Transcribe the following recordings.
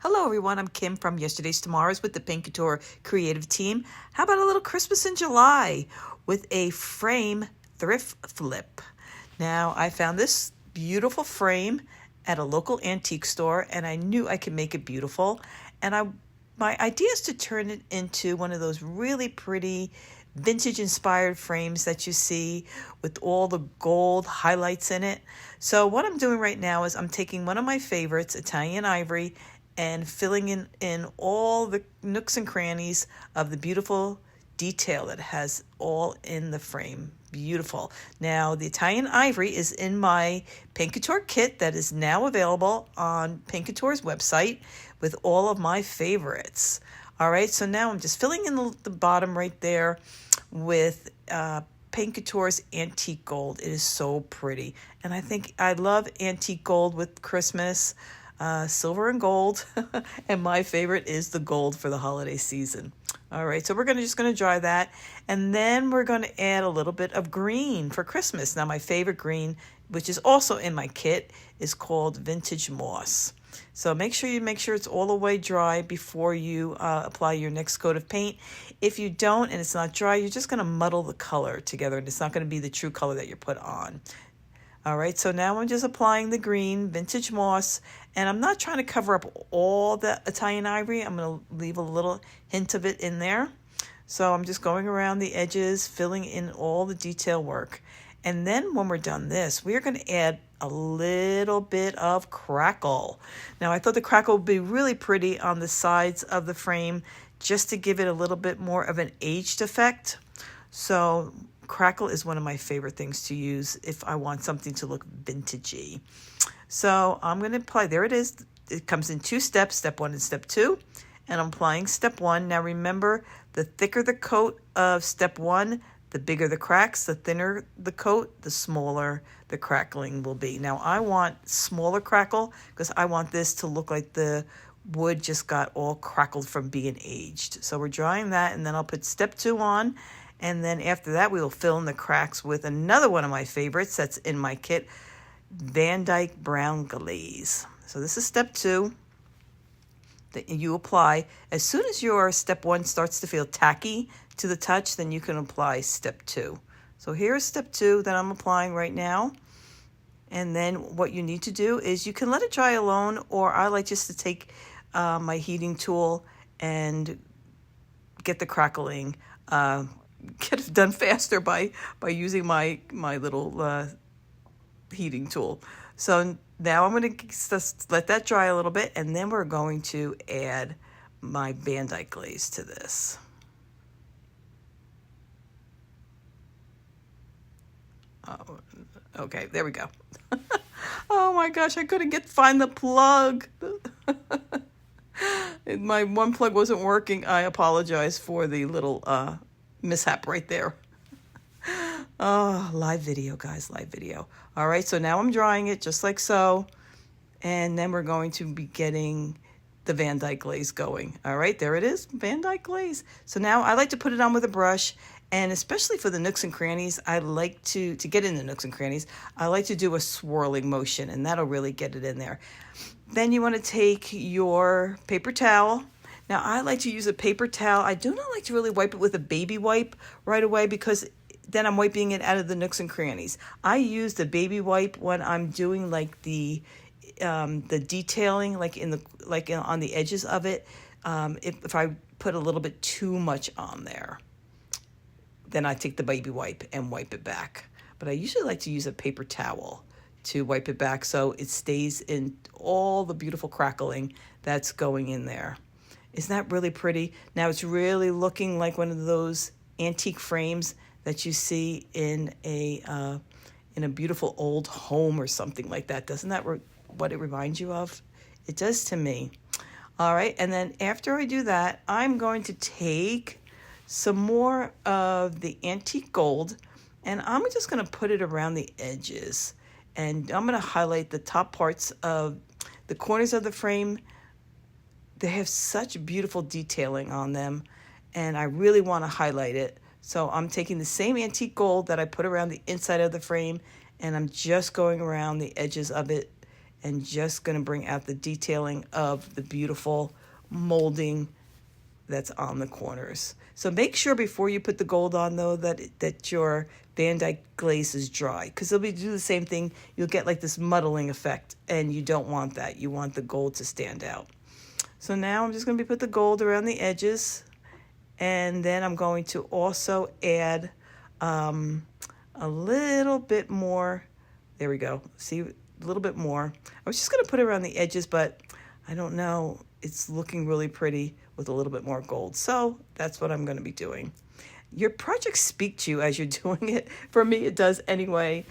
Hello everyone, I'm Kim from Yesterday's Tomorrows with the Paint Couture creative team. How about a little Christmas in July with a frame thrift flip? Now, I found this beautiful frame at a local antique store and I knew I could make it beautiful. And my idea is to turn it into one of those really pretty vintage inspired frames that you see with all the gold highlights in it. So what I'm doing right now is I'm taking one of my favorites, Italian Ivory, and filling in all the nooks and crannies of the beautiful detail that has all in the frame. Beautiful. Now, the Italian Ivory is in my Paint Couture kit that is now available on Paint Couture's website with all of my favorites. All right, so now I'm just filling in the bottom right there with Paint Couture's antique gold. It is so pretty. And I love antique gold with Christmas. Silver and gold, and my favorite is the gold for the holiday season. All right, so we're just going to dry that, and then we're going to add a little bit of green for Christmas. Now, my favorite green, which is also in my kit, is called Vintage Moss. So make sure it's all the way dry before you apply your next coat of paint. If you don't and it's not dry, you're just going to muddle the color together, and it's not going to be the true color that you put on. All right, so now I'm just applying the green, Vintage Moss, and I'm not trying to cover up all the Italian Ivory. I'm going to leave a little hint of it in there. So I'm just going around the edges, filling in all the detail work. And then when we're done this, we're going to add a little bit of crackle. Now, I thought the crackle would be really pretty on the sides of the frame just to give it a little bit more of an aged effect. So crackle is one of my favorite things to use if I want something to look vintagey. So I'm going to apply, there it is. It comes in two steps, step 1 and step 2. And I'm applying step 1. Now remember, the thicker the coat of step 1, the bigger the cracks. The thinner the coat, the smaller the crackling will be. Now I want smaller crackle because I want this to look like the wood just got all crackled from being aged. So we're drying that, and then I'll put step 2 on. And then after that, we will fill in the cracks with another one of my favorites that's in my kit, Dyke Glaze. So this is step 2 that you apply. As soon as your step 1 starts to feel tacky to the touch, then you can apply step 2. So here's step 2 that I'm applying right now. And then what you need to do is you can let it dry alone, or I like just to take my heating tool and get the crackling get it done faster by using my little heating tool. So now I'm going to let that dry a little bit, and then we're going to add my Dyke Glaze to this. Oh, okay, there we go. Oh my gosh, I couldn't find the plug. My one plug wasn't working. I apologize for the little mishap right there. Oh, live video, guys, live video. All right, so now I'm drying it just like so, and then we're going to be getting the Dyke Glaze going. All right, there it is, Dyke Glaze. So now I like to put it on with a brush, and especially for the nooks and crannies, I like to get in the nooks and crannies, I like to do a swirling motion, and that'll really get it in there. Then you want to take your paper towel. Now, I like to use a paper towel. I do not like to really wipe it with a baby wipe right away because then I'm wiping it out of the nooks and crannies. I use the baby wipe when I'm doing like the detailing, on the edges of it. If I put a little bit too much on there, then I take the baby wipe and wipe it back. But I usually like to use a paper towel to wipe it back so it stays in all the beautiful crackling that's going in there. Isn't that really pretty? Now it's really looking like one of those antique frames that you see in a beautiful old home or something like that. Doesn't that what it reminds you of? It does to me. All right, and then after I do that, I'm going to take some more of the antique gold, and I'm just going to put it around the edges. And I'm going to highlight the top parts of the corners of the frame. They have such beautiful detailing on them, and I really want to highlight it. So I'm taking the same antique gold that I put around the inside of the frame, and I'm just going around the edges of it and just going to bring out the detailing of the beautiful molding that's on the corners. So make sure before you put the gold on, though, that your Van Dyke glaze is dry, because it'll do the same thing. You'll get like this muddling effect, and you don't want that. You want the gold to stand out. So now I'm just going to put the gold around the edges, and then I'm going to also add a little bit more. There we go. See, a little bit more. I was just going to put it around the edges, but I don't know. It's looking really pretty with a little bit more gold. So that's what I'm going to be doing. Your projects speak to you as you're doing it. For me, it does anyway.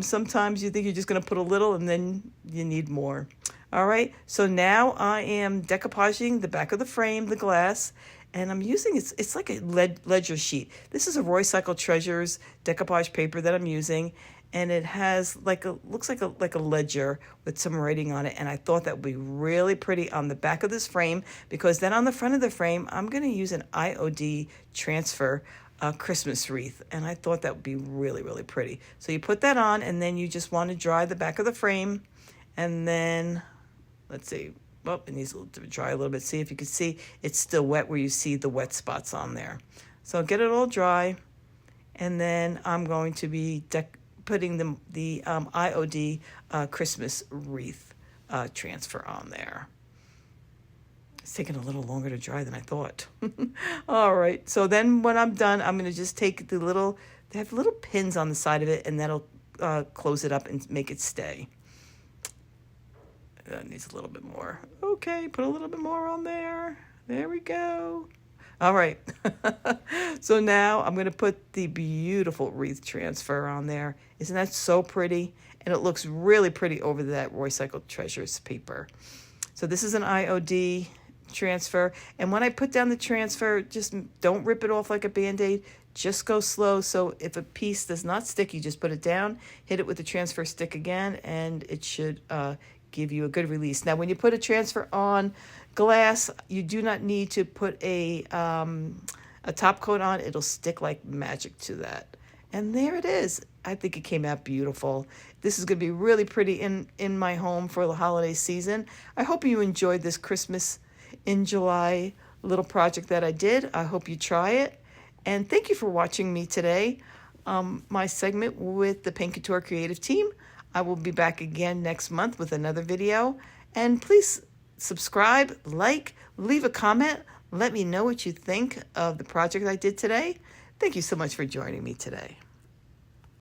Sometimes you think you're just going to put a little and then you need more. All right. So now I am decoupaging the back of the frame, the glass, and I'm using, it's like a ledger sheet. This is a Roycycle Treasures decoupage paper that I'm using. And it has looks like a ledger with some writing on it. And I thought that would be really pretty on the back of this frame, because then on the front of the frame, I'm going to use an IOD transfer Christmas wreath. And I thought that would be really, really pretty. So you put that on, and then you just want to dry the back of the frame. And then, let's see. Well, it needs to dry a little bit. See if you can see it's still wet where you see the wet spots on there. So get it all dry. And then I'm going to be putting the IOD Christmas wreath transfer on there. It's taking a little longer to dry than I thought. All right, so then when I'm done, I'm going to just take they have little pins on the side of it, and that'll close it up and make it stay. That needs a little bit more. Okay, put a little bit more on there. There we go. All right. So now I'm going to put the beautiful wreath transfer on there. Isn't that so pretty? And it looks really pretty over that Roycycle Treasures paper. So this is an IOD transfer. And when I put down the transfer, just don't rip it off like a Band-Aid. Just go slow. So if a piece does not stick, you just put it down, hit it with the transfer stick again, and it should give you a good release. Now, when you put a transfer on glass, you do not need to put a top coat on. It'll stick like magic to that. And there it is. I think it came out beautiful. This is going to be really pretty in my home for the holiday season. I hope you enjoyed this Christmas in July little project that I did. I hope you try it. And thank you for watching me today. My segment with the Paint Couture creative team. I will be back again next month with another video. And please subscribe, like, leave a comment. Let me know what you think of the project I did today. Thank you so much for joining me today.